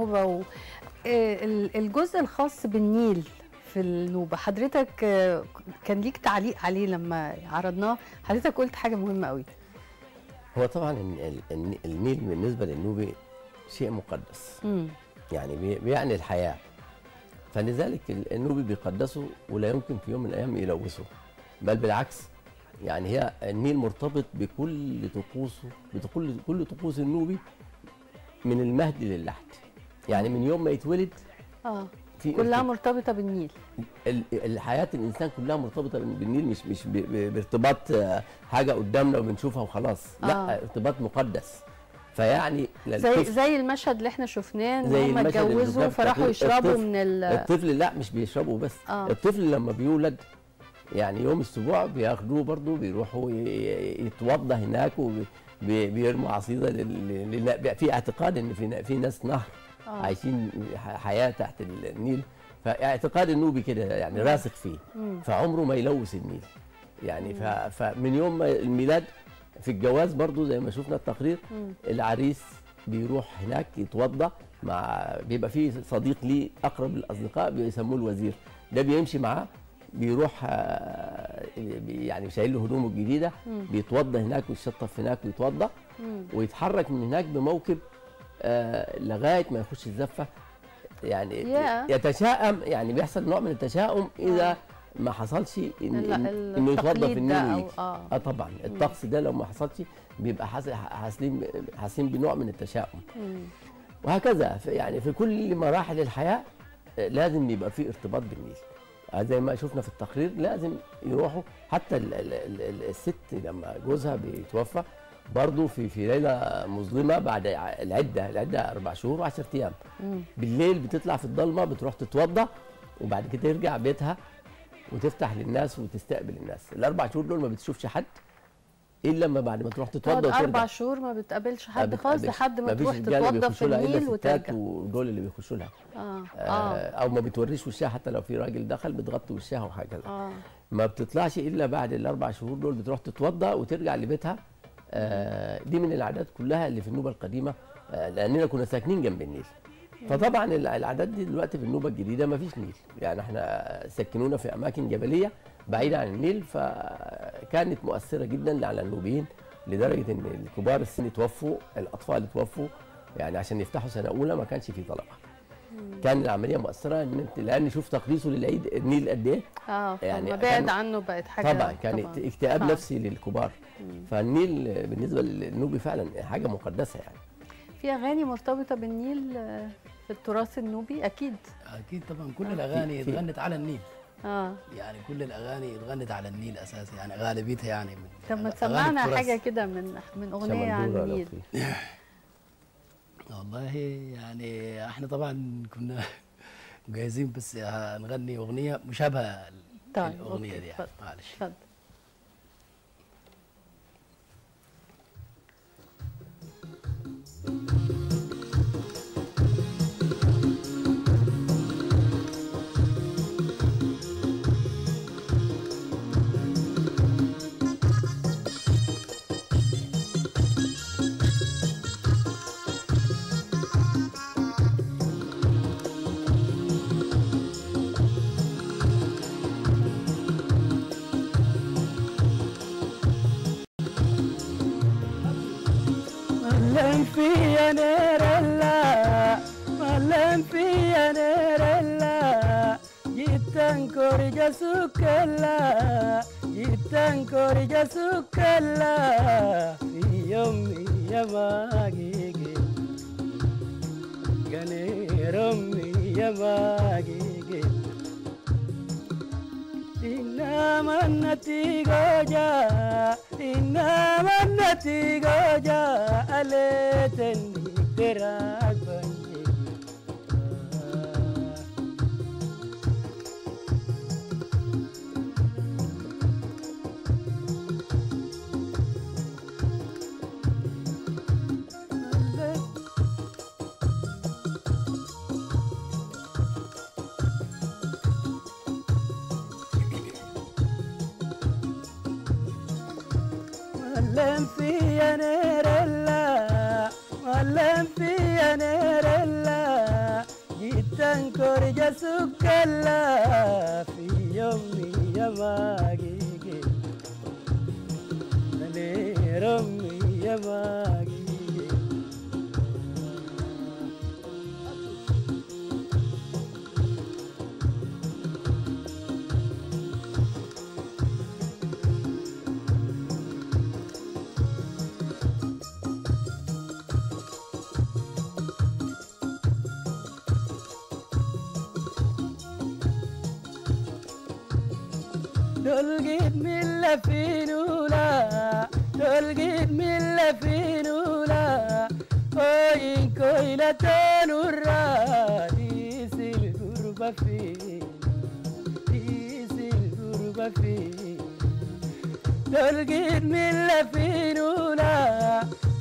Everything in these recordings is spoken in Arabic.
النوبة الجزء الخاص بالنيل في النوبة، حضرتك كان ليك تعليق عليه لما عرضناه. حضرتك قلت حاجة مهمة قوي. هو طبعا النيل بالنسبة للنوبي شيء مقدس. يعني بيعني الحياة، فلذلك النوبي بيقدسه ولا يمكن في يوم من الأيام يلوثه، بل بالعكس. يعني هي النيل مرتبط بكل طقوسه، بكل طقوس النوبي من المهد للحد. يعني من يوم ما يتولد كلها مرتبطة بالنيل. الحياة الإنسان كلها مرتبطة بالنيل، مش بارتباط حاجة قدامنا وبنشوفها وخلاص. لا، ارتباط مقدس. فيعني زي المشهد اللي احنا شفناه ان هم اتجوزوا فراحوا يشربوا من الطفل. لا، مش بيشربوا بس. الطفل لما بيولد يعني يوم السبوع بياخدوه برضه، بيروحوا يتوضى هناك وبيرموا عصيده في اعتقاد ان في ناس نهر عايشين حياه تحت النيل، فاعتقاد النوبي كده يعني راسخ فيه، فعمره ما يلوث النيل. يعني فمن يوم الميلاد في الجواز برضه زي ما شفنا التقرير، العريس بيروح هناك يتوضى بيبقى فيه صديق ليه اقرب الاصدقاء بيسموه الوزير، ده بيمشي معاه، بيروح يعني شايل له هدومه الجديده، بيتوضى هناك ويتشطف هناك ويتوضى ويتحرك من هناك بموكب لغايه ما يخش الزفه. يعني يتشائم، يعني بيحصل نوع من التشاؤم اذا ما حصلش انه يتوضى في النيل ويجي. طبعا الطقس ده لو ما حصلش بيبقى حاسين بنوع من التشاؤم. وهكذا يعني في كل مراحل الحياه لازم يبقى في ارتباط بالنيل. زي ما شفنا في التقرير لازم يروحوا. حتى الست لما جوزها بيتوفى برضه في ليله مظلمه بعد العده 4 شهور و10 ايام، بالليل بتطلع في الضلمه بتروح تتوضى وبعد كده ترجع بيتها وتفتح للناس وتستقبل الناس. ال4 شهور دول ما بتشوفش حد الا لما بعد ما تروح تتوضى وترجع. 4 شهور ما بتقابلش حد خالص لحد ما تروح تتوضى في النيل وترجع. ودول اللي بيخشوا لها او ما بتوريش وشها، حتى لو في راجل دخل بتغطي وشها وهكذا. ما بتطلعش الا بعد ال4 شهور دول، بتروح تتوضى وترجع لبيتها. دي من العادات كلها اللي في النوبه القديمه، لاننا كنا ساكنين جنب النيل. فطبعا العادات دي دلوقتي في النوبه الجديده ما فيش نيل، يعني احنا سكنونا في اماكن جبليه بعيده عن النيل، فكانت مؤثره جدا على النوبيين لدرجه ان الكبار السن توفوا، الاطفال توفوا، يعني عشان يفتحوا سنه اولى ما كانش في طلبه. كان العمليه مؤثره لان شوف تقديسه للعيد النيل قد ايه. يعني بعد عنه بقت حاجه طبعا كانت اكتئاب نفسي للكبار. فالنيل بالنسبه للنوبي فعلا حاجه مقدسه. يعني في اغاني مرتبطه بالنيل في التراث النوبي اكيد طبعا. كل الاغاني اتغنت على النيل. يعني كل الاغاني اتغنت على النيل اساسا، يعني غالبيتها يعني من. طب ما تسمعنا حاجه كده من اغنيه عن النيل. والله يعني احنا طبعا كنا جاهزين بس هنغني اغنيه مشابهه للاغنيه دي. يعني معلش. اتفضل. ملم فيا نيرلا، ملم فيا نيرلا، جيتن كورجا سكلا، جيتن كورجا سكلا، في يومي يا ماجيجي، غنيرمي يا ماجيجي، إنما النتيجة جا، إنما النتيجة جا، أليتني تراك بنجي. ملم فيا نيرلا، ملم فيا نيرلا، korja sukalla fi yommi yamagige ale rommi yamagige تلقيت من لفينولا تلقيت من لفينولا وين كويلة تنورا ديس الغربة فينا ديس الغربة فينا تلقيت من لفينولا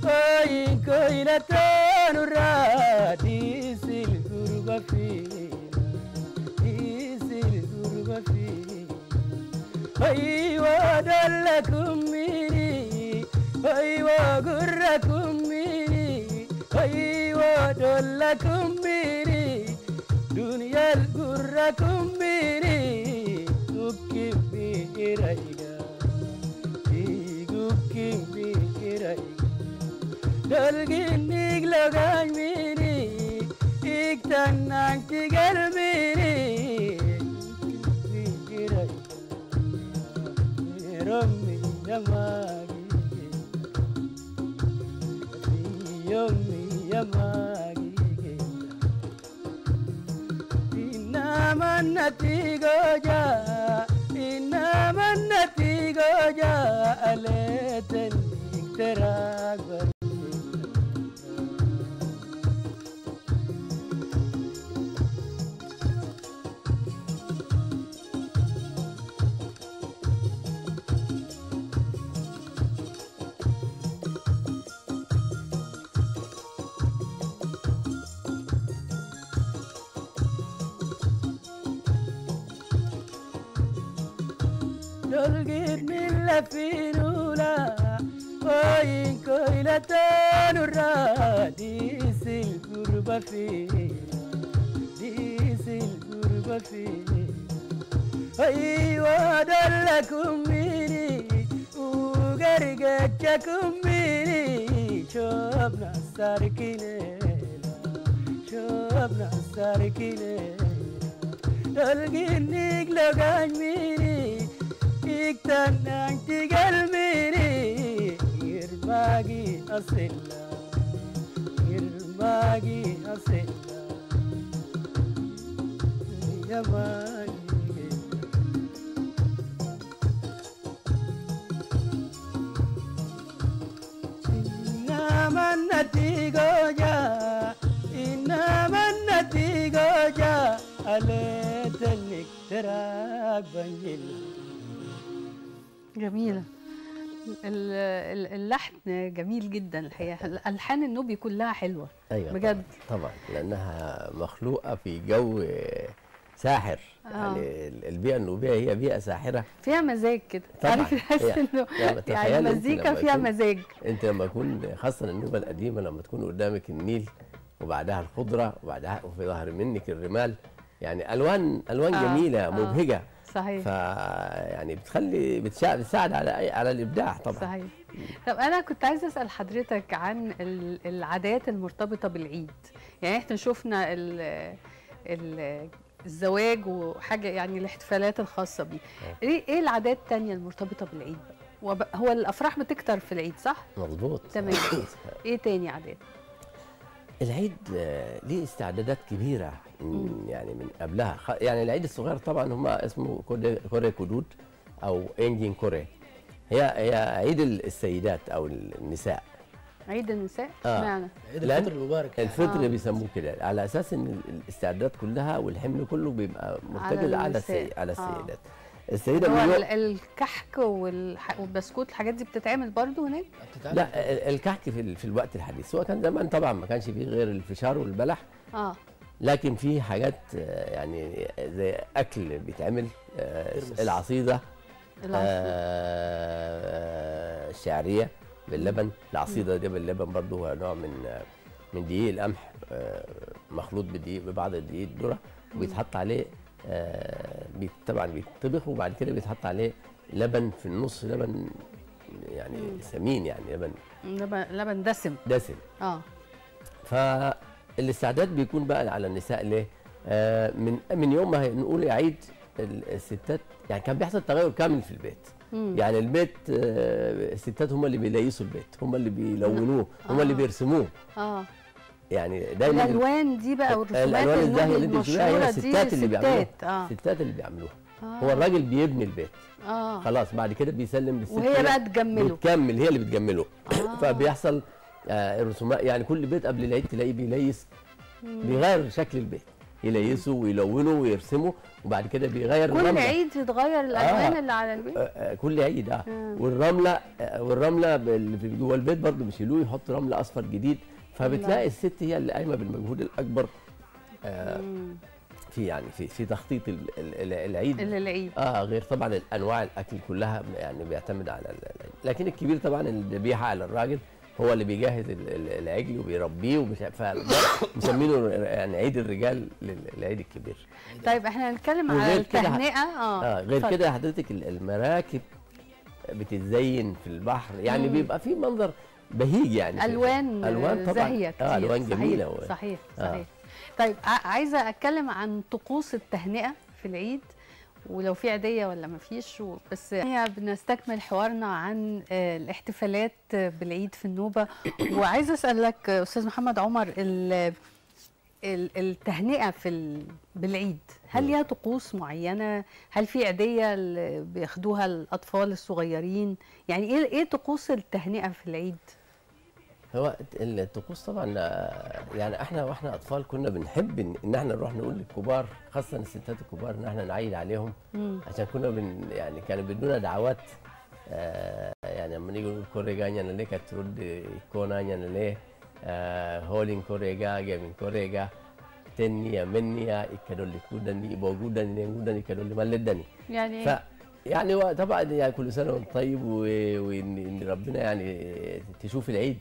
وين كويلة تنورا ديس الغربة فينا ديس الغربة فينا أيوة دلكم مني أيوة قركم مني أيوة دلكم مني دنيا القركم مني قوكم بإرائيقا قوكم بإرائيقا دلقينيك لغاي مني إكتناك تقل مني بإرائيقا رمي يماغي يومي يماغي إنما النتيجة جاء إنما النتيجة جاء ليتني تراك تلقيت من لفينولا وين كويلة تنورا ديس الغربة فينا ديس الغربة فينا أيوة دلكم مني وقرقتكم مني شوفنا الساركينيلا شوفنا الساركينيلا تلقينيك لقاñ مني إكتناك تقل مني يرماقي أصلا يرماقي أصلا يا ماقي إنما النتيجة جاء إنما النتيجة جاء عليتنك تراك بنجلها جميلة. اللحن جميل جدا الحقيقة، الألحان النوبي كلها حلوة. أيوة بجد طبعا لأنها مخلوقة في جو ساحر. يعني البيئة النوبية هي بيئة ساحرة فيها مزاج كده، عارف تحس انه يعني المزيكا فيها مزاج. انت لما يكون خاصة النوبة القديمة لما تكون قدامك النيل وبعدها الخضرة وبعدها وفي ظهر منك الرمال، يعني ألوان جميلة مبهجة. صحيح. يعني بتساعد على الابداع طبعا. صحيح. طب انا كنت عايزه اسال حضرتك عن العادات المرتبطه بالعيد، يعني احنا شفنا الزواج وحاجه يعني الاحتفالات الخاصه بيه، ايه العادات الثانيه المرتبطه بالعيد؟ هو الافراح بتكتر في العيد صح؟ مظبوط. تمام. ايه تاني عادات؟ العيد ليه استعدادات كبيره يعني من قبلها. يعني العيد الصغير طبعا هم اسمه كوري كودود او انجين كوري، هي عيد السيدات او النساء. عيد النساء اشمعنى؟ عيد الفطر المبارك. الفطر بيسموه كده على اساس ان الاستعدادات كلها والحمل كله بيبقى مرتكز على السيدات. السيده هو الكحك والبسكوت الحاجات دي بتتعمل برضه هناك؟ لا الكحك في الوقت الحديث، هو كان زمان طبعا ما كانش فيه غير الفشار والبلح. لكن في حاجات يعني زي اكل بيتعمل، العصيده الشعريه باللبن. العصيده دي باللبن برضه هو نوع من دقيق القمح مخلوط بدقيق ببعض الدقيق الذره، وبيتحط عليه طبعا بيتطبخ، وبعد كده بيتحط عليه لبن في النص، لبن يعني سمين، يعني لبن دسم فالاستعداد بيكون بقى على النساء ليه؟ من يوم ما نقول يا عيد الستات، يعني كان بيحصل تغير كامل في البيت. يعني البيت الستات هم اللي بيليسوا البيت، هم اللي بيلونوه، هم اللي بيرسموه. يعني دايما الالوان دي بقى والرسومات المشهوره دي الستات اللي بيعملوها. الستات اللي بيعملوها. هو الراجل بيبني البيت خلاص، بعد كده بيسلم للست وهي بقى تجمله، بتكمل هي اللي بتجمله. فبيحصل الرسومات، يعني كل بيت قبل العيد تلاقيه بيليس، بيغير شكل البيت، يليسه ويلونه ويرسمه، وبعد كده بيغير كل الرملة. عيد يتغير الالوان اللي على البيت. كل عيد والرمله اللي جوه البيت برضه بيشيلوه، يحطوا رمله اصفر جديد، فبتلاقي الست هي اللي قايمه بالمجهود الاكبر في تخطيط العيد. غير طبعا انواع الاكل كلها يعني بيعتمد على لكن الكبير طبعا الذبيحه على الراجل، هو اللي بيجهز العجل وبيربيه مسمينه يعني عيد الرجال للعيد الكبير. طيب احنا هنتكلم على التهنئه. غير كده حضرتك المراكب بتتزين في البحر، يعني بيبقى في منظر بهيج، يعني الوان طبعا زاهيه كتير. الوان جميله. صحيح. طيب عايزه اتكلم عن طقوس التهنئه في العيد، ولو في عيديه ولا ما فيش، بس بنستكمل حوارنا عن الاحتفالات بالعيد في النوبه. وعايزه اسالك استاذ محمد عمر، التهنئه بالعيد هل ليها طقوس معينه؟ هل في عيديه بياخدوها الاطفال الصغيرين؟ يعني ايه طقوس التهنئه في العيد؟ هو الطقوس طبعا، يعني احنا واحنا اطفال كنا بنحب ان احنا نروح نقول للكبار، خاصه الستات الكبار، ان احنا نعيد عليهم، عشان كنا يعني كانوا بيدونا دعوات. يعني لما نيجي نقول كوريجا نيانا ليه، كانت ترد كونا نيانا ليه، هولين كوريجا جيمين كوريجا تنيا منيا يكادولي كودني يبوجودني نجودني يكادولي مالدني. يعني طبعا يعني كل سنه وانت طيب، وان ربنا يعني تشوف العيد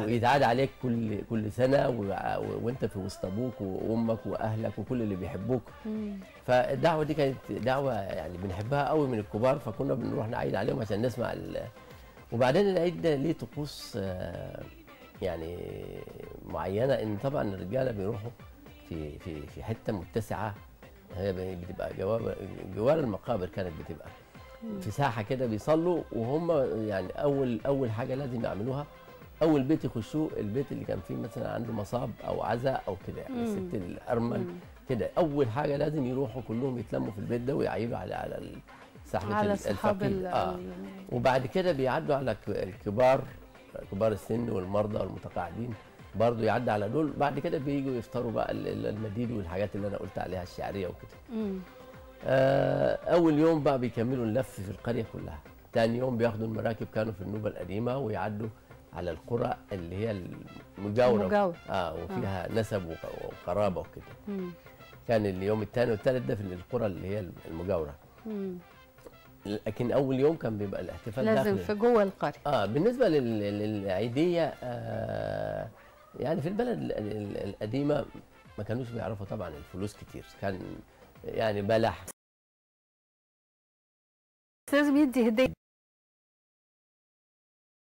ويتعاد عليك كل سنه، وانت في وسط ابوك وامك واهلك وكل اللي بيحبوك. فالدعوه دي كانت دعوه يعني بنحبها قوي من الكبار، فكنا بنروح نعيد عليهم عشان نسمع وبعدين العيد ده ليه طقوس يعني معينه، ان طبعا الرجاله بيروحوا في حته متسعه، هي بتبقى جوار المقابر، كانت بتبقى في ساحه كده بيصلوا، وهم يعني اول حاجه لازم يعملوها، اول بيت يخشوه البيت اللي كان فيه مثلا عنده مصاب او عزاء او كده، يعني الست الارمل كده، اول حاجه لازم يروحوا كلهم يتلموا في البيت ده ويعيدوا على سحبه الفقير. وبعد كده بيعدوا على كبار السن والمرضى والمتقاعدين، برضه يعدي على دول. بعد كده بييجوا يفطروا بقى المديد والحاجات اللي انا قلت عليها الشعريه وكده. اول يوم بقى بيكملوا اللف في القريه كلها. ثاني يوم بياخدوا المراكب، كانوا في النوبه القديمه، ويعدوا على القرى اللي هي المجاوره وفيها نسب وقرابه وكده. كان اليوم الثاني والثالث ده في القرى اللي هي المجاوره. لكن اول يوم كان بيبقى الاحتفال لازم في جوه القريه. بالنسبه للعيديه، يعني في البلد القديمه ما كانوش بيعرفوا طبعا الفلوس كتير، كان يعني بلح. لازم يدي هديه،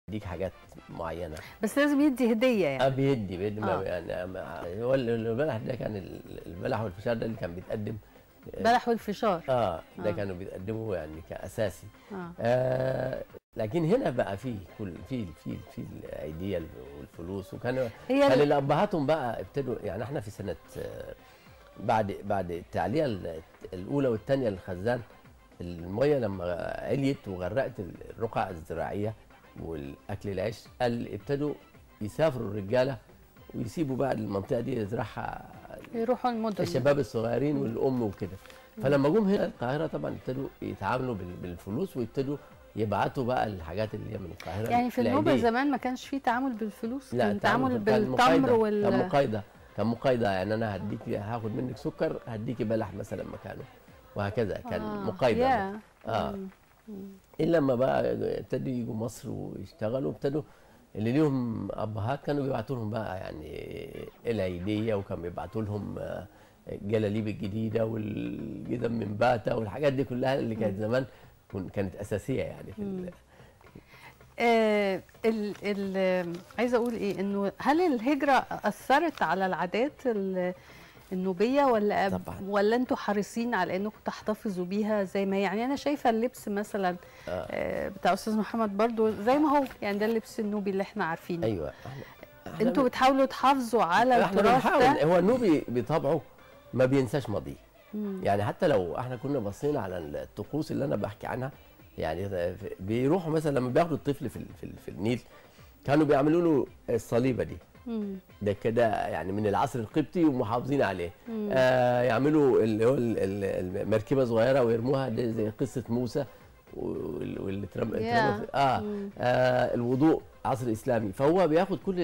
يديك حاجات معينه، بس لازم يدي هديه يعني. بيدي يعني هو البلح ده كان البلح والفشار ده اللي كان بيتقدم. بلح والفشار ده كانوا بيتقدموا يعني كاساسي. لكن هنا بقى في العيديه والفلوس، وكانوا اللي ابهاتهم بقى ابتدوا، يعني احنا في سنه بعد التعليه الاولى والثانيه للخزان، الميه لما عليت وغرقت الرقع الزراعيه والاكل العيش ابتدوا يسافروا الرجاله ويسيبوا بقى المنطقه دي يزرعها، يروحوا المدن، الشباب الصغيرين والام وكده. فلما جم هنا القاهره طبعا ابتدوا يتعاملوا بالفلوس، ويبتدوا يبعتوا بقى الحاجات اللي هي من القاهره. يعني في النوبه زمان ما كانش فيه تعامل بالفلوس، لا، كان تعامل بالتمر كان مقايضه، يعني انا هاخد منك سكر، هديكي بلح مثلا مكانه، وهكذا. كان مقايضه. الا لما بقى ابتدوا يجوا مصر ويشتغلوا، ابتدوا اللي ليهم ابهات كانوا بيبعتوا لهم بقى يعني العيديه، وكان بيبعتوا لهم الجلاليب الجديده والجدم من باتا والحاجات دي كلها اللي كانت زمان كانت اساسيه يعني في عايزه اقول ايه، انه هل الهجره اثرت على العادات النوبيه ولا انتوا حريصين على انكم تحتفظوا بيها زي ما هي؟ يعني انا شايفه اللبس مثلا بتاع استاذ محمد برضو زي ما هو، يعني ده اللبس النوبي اللي احنا عارفينه. ايوه انتوا بتحاولوا تحافظوا على التراث ده. هو النوبي بطبعه ما بينساش ماضيه. يعني حتى لو احنا كنا بصينا على الطقوس اللي انا بحكي عنها، يعني بيروحوا مثلا لما بياخدوا الطفل في النيل كانوا بيعملوا له الصليبه دي. ده كده يعني من العصر القبطي ومحافظين عليه. يعملوا اللي هو المركبه صغيره ويرموها زي قصه موسى واللي الوضوء عصر اسلامي. فهو بياخد كل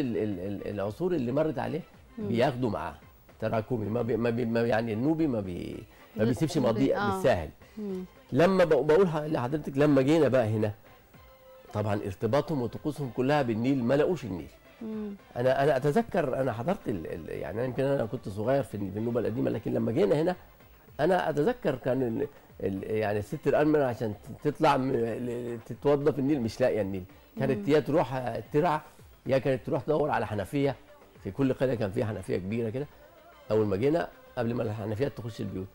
العصور اللي مرت عليه بياخده معاه تراكمي. ما يعني النوبي ما بيسيبش ماضيه بالساهل. لما بقول لحضرتك لما جينا بقى هنا طبعا ارتباطهم وطقوسهم كلها بالنيل ما لقوش النيل. انا اتذكر انا حضرت يعني يمكن انا كنت صغير في النوبه القديمه، لكن لما جينا هنا انا اتذكر كان يعني الست الارمله عشان تطلع تتوضى في النيل مش لاقيه النيل. كانت يا تروح ترعى يا كانت تروح تدور على حنفيه. في كل قريه كان فيها حنفيه كبيره كده. اول ما جينا قبل ما الحنفيات تخش البيوت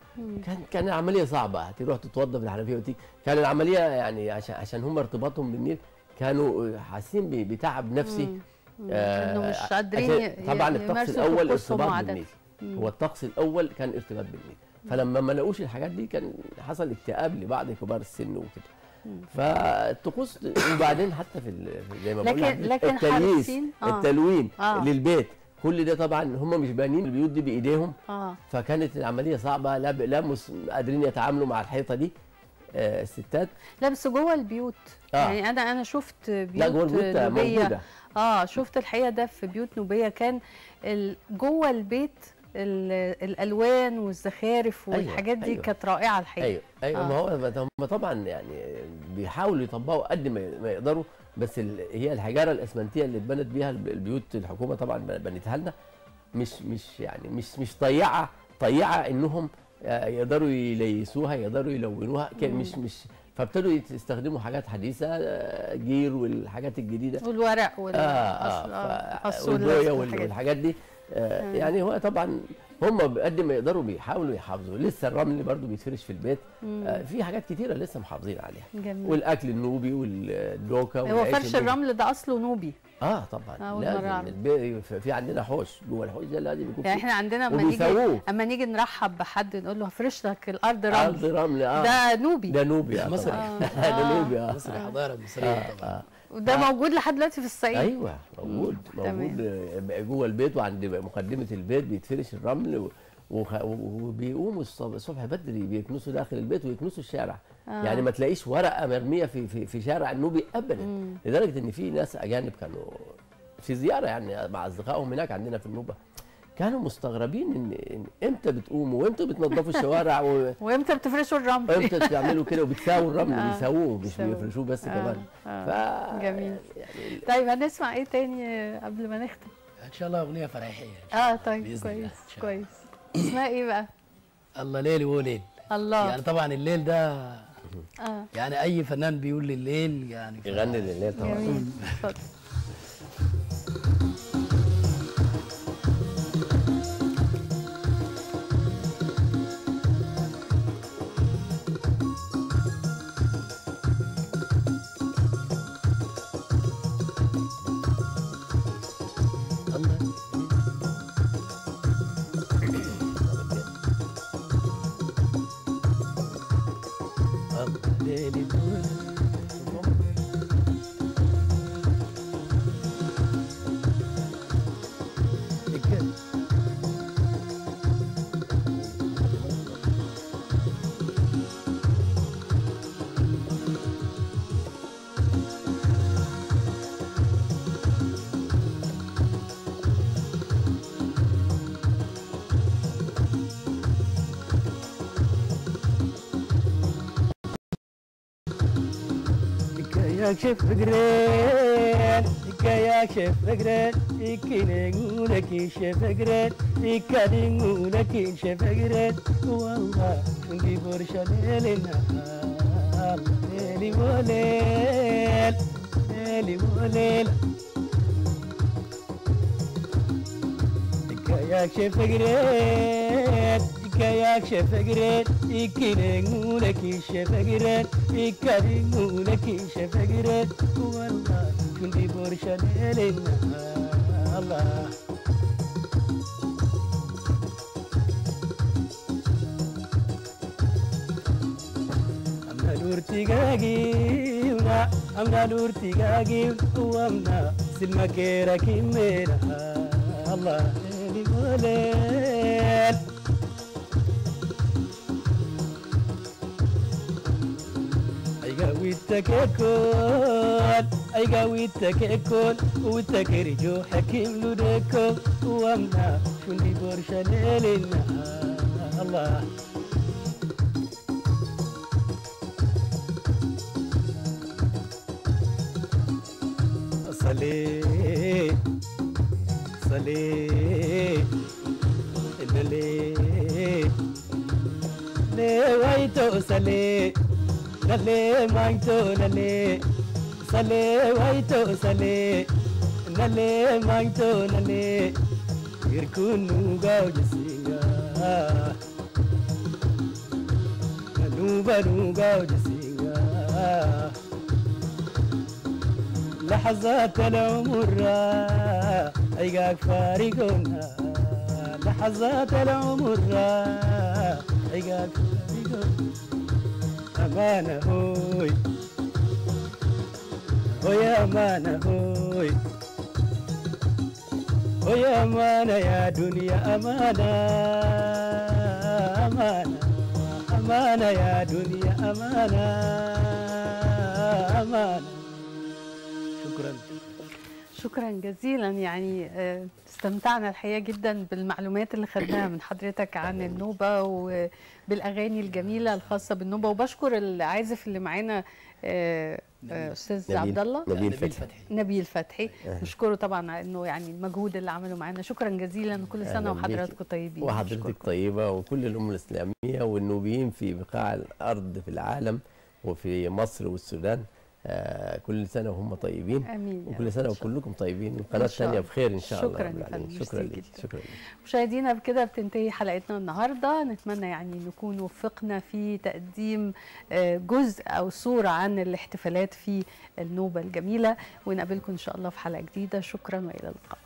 كان العمليه صعبه، تروح تتوضى في الحنفيه وتيجي. كان العمليه يعني عشان هم ارتباطهم بالنيل كانوا حاسين بتعب نفسي. انه مش قادرين طبعا الطقس الاول ارتباط بالنيل. هو الطقس الاول كان ارتباط بالنيل. فلما ما لقوش الحاجات دي كان حصل اكتئاب لبعض كبار السن وكده. فالطقوس وبعدين حتى في زي ما بقول لكن التلوين للبيت كل ده طبعا هم مش بانين البيوت دي بايديهم. فكانت العمليه صعبه، لا قادرين يتعاملوا مع الحيطه دي الستات. لا بس جوه البيوت يعني انا شفت بيوت لا جوه البيوت نوبيه شفت الحقيقه ده في بيوت نوبيه كان جوه البيت الالوان والزخارف والحاجات دي كانت رائعه الحقيقه. ايوه ما هو هم طبعا يعني بيحاولوا يطبقوا قد ما يقدروا، بس هي الحجاره الاسمنتيه اللي اتبنت بيها البيوت الحكومه طبعا بنتها لنا مش طيعه انهم يقدروا يليسوها يقدروا يلونوها مش فابتدوا يستخدموا حاجات حديثه جير والحاجات الجديده والورق والبويه والحاجات دي. يعني هو طبعا هم قد ما يقدروا بيحاولوا يحافظوا. لسه الرمل برضو بيتفرش في البيت. في حاجات كتيره لسه محافظين عليها. جميل. والاكل النوبي والدوكه هو فرش الرمل ده اصله نوبي. طبعا لازم في عندنا حوش جوه الحوش ده لازم يكون يعني احنا عندنا اما نيجي نرحب بحد نقول له هفرش لك الارض رمل. ارض رمل ده نوبي. ده نوبي مصري. ده نوبي مصري حضاره مصريه طبعا. وده موجود لحد دلوقتي في الصعيد. ايوه موجود جوه البيت وعند مقدمه البيت بيتفرش الرمل وبيقوموا الصبح بدري بيكنسوا داخل البيت ويكنسوا الشارع. يعني ما تلاقيش ورقه مرميه في شارع النوبي ابدا. لدرجه ان في ناس اجانب كانوا في زياره يعني مع اصدقائهم هناك عندنا في النوبه كانوا مستغربين ان امتى بتقوموا وامتى بتنظفوا الشوارع وامتى بتفرشوا الرمل وامتى بتعملوا كده وبتساووا الرمل بيساووه مش بيفرشوه بس كمان. جميل. يعني طيب هنسمع ايه تاني قبل ما نختم؟ ان شاء الله اغنيه فريحيه. طيب كويس. اسمها ايه بقى؟ الله ليل وليل. الله. يعني طبعا الليل ده يعني اي فنان بيقول لليل يعني يغني لليل طبعا. جميل. اتفضل. يكشف فقري إكايا شفقرت إكينينغونك شفقرت إكادينغونك شفقرت والله كنتي برشا ليلنا ليلي وليل ليلي وليل إكايا شفقرت إكايا شفقرت إكينينغونك شفقرت إكادينغونك شفقرت والله كنتي برشا ليلنا الله نور تيغاغيونا أمنا نور تيغاغيو وامنا سلما كيرا كيميرا الله ليلي وليل أيغا ويتكيكون أيغا ويتكيكون وتكرجو حكيم لوديكو وامنا كندي برشا ليلنا الله صلي صلي للي لي ويتو صلي للي مايتو للي صلي ويتو صلي للي مايتو للي يركون نوغاو جسيغا نوبا نوغاو جسيغا لحظات العمر أيقاك فارقونا لحظات العمر أيقاك فارقونا أمانة هوي ويا أمانة هوي ويا أمانة يا دنيا أمانة أمانة أمانة يا دنيا أمانة أمانة شكرا جزيلا. يعني استمتعنا الحقيقه جدا بالمعلومات اللي خدناها من حضرتك عن النوبه وبالاغاني الجميله الخاصه بالنوبه، وبشكر العازف اللي معانا استاذ عبد الله نبيل فتحي نشكره طبعا على انه يعني المجهود اللي عمله معانا. شكرا جزيلا وكل سنه وحضراتكم طيبين. وحضرتك طيبه وكل الامه الاسلاميه والنوبيين في بقاع الارض في العالم وفي مصر والسودان كل سنه وهم طيبين. امين. وكل سنه وكلكم طيبين والقناه الثانيه بخير ان شاء الله. شكرا لك. شكرا لك. شكرا لك. مشاهدينا بكده بتنتهي حلقتنا النهارده. نتمنى يعني نكون وفقنا في تقديم جزء او صوره عن الاحتفالات في النوبه الجميله، ونقابلكم ان شاء الله في حلقه جديده. شكرا والى اللقاء.